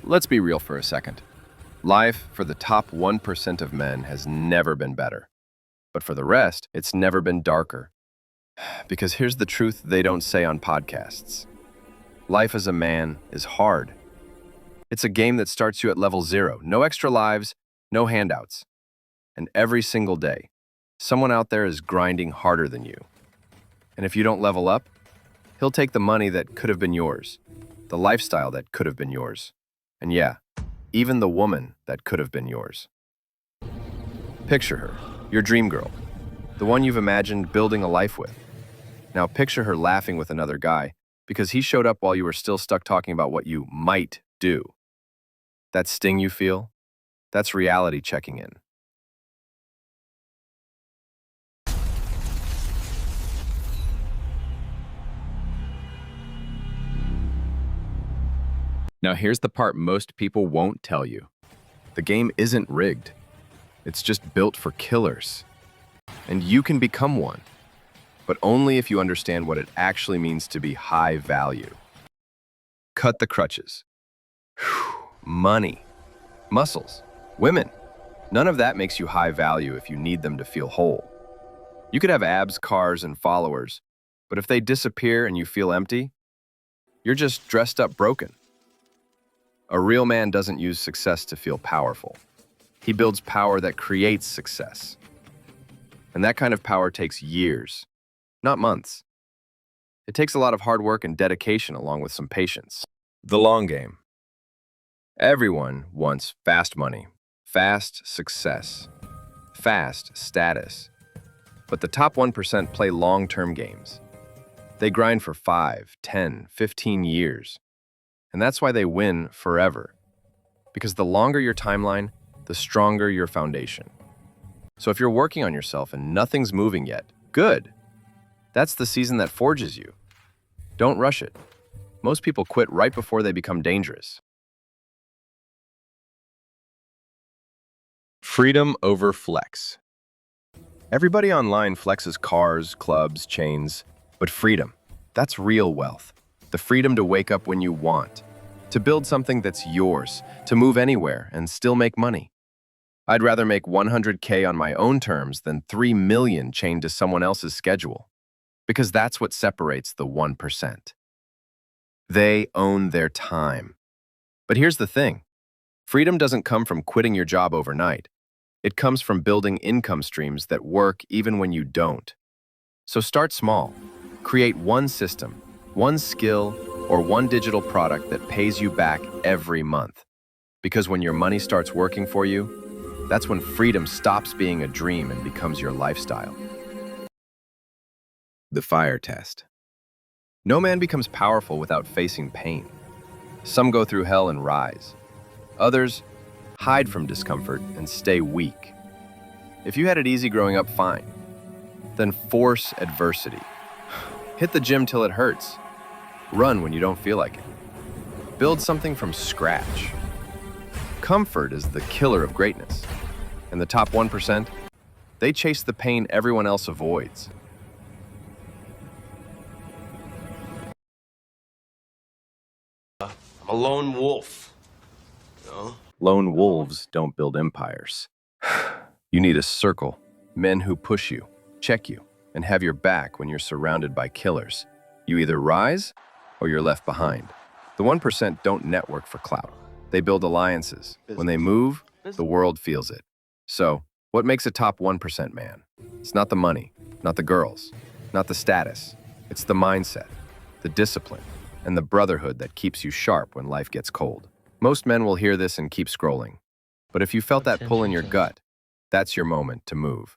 Let's be real for a second. Life for the top 1% of men has never been better. But for the rest, it's never been darker. Because here's the truth they don't say on podcasts. Life as a man is hard. It's a game that starts you at level 0, no extra lives, no handouts. And every single day, someone out there is grinding harder than you. And if you don't level up, he'll take the money that could have been yours, the lifestyle that could have been yours, and yeah, even the woman that could have been yours. Picture her, your dream girl, the one you've imagined building a life with. Now picture her laughing with another guy because he showed up while you were still stuck talking about what you might do. That sting you feel, that's reality checking in. Now here's the part most people won't tell you. The game isn't rigged. It's just built for killers. And you can become one, but only if you understand what it actually means to be high value. Cut the crutches. Money, muscles, women. None of that makes you high value if you need them to feel whole. You could have abs, cars, and followers, but if they disappear and you feel empty, you're just dressed up broken. A real man doesn't use success to feel powerful. He builds power that creates success. And that kind of power takes years, not months. It takes a lot of hard work and dedication along with some patience. The long game. Everyone wants fast money, fast success, fast status. But the top 1% play long-term games. They grind for 5, 10, 15 years. And that's why they win forever. Because the longer your timeline, the stronger your foundation. So if you're working on yourself and nothing's moving yet, good. That's the season that forges you. Don't rush it. Most people quit right before they become dangerous. Freedom over flex. Everybody online flexes cars, clubs, chains, but freedom, that's real wealth. The freedom to wake up when you want, to build something that's yours, to move anywhere and still make money. I'd rather make 100K on my own terms than 3 million chained to someone else's schedule, because that's what separates the 1%. They own their time. But here's the thing. Freedom doesn't come from quitting your job overnight. It comes from building income streams that work even when you don't. So start small. Create one system, one skill, or one digital product that pays you back every month. Because when your money starts working for you, that's when freedom stops being a dream and becomes your lifestyle. The fire test. No man becomes powerful without facing pain. Some go through hell and rise. Others hide from discomfort and stay weak. If you had it easy growing up, fine. Then force adversity. Hit the gym till it hurts. Run when you don't feel like it. Build something from scratch. Comfort is the killer of greatness. And the top 1%, they chase the pain everyone else avoids. I'm a lone wolf. Lone wolves don't build empires. You need a circle, men who push you, check you, and have your back when you're surrounded by killers. You either rise or you're left behind. The 1% don't network for clout. They build alliances. When they move, the world feels it. So, what makes a top 1% man? It's not the money, not the girls, not the status. It's the mindset, the discipline, and the brotherhood that keeps you sharp when life gets cold. Most men will hear this and keep scrolling. But if you felt that pull in your gut, that's your moment to move.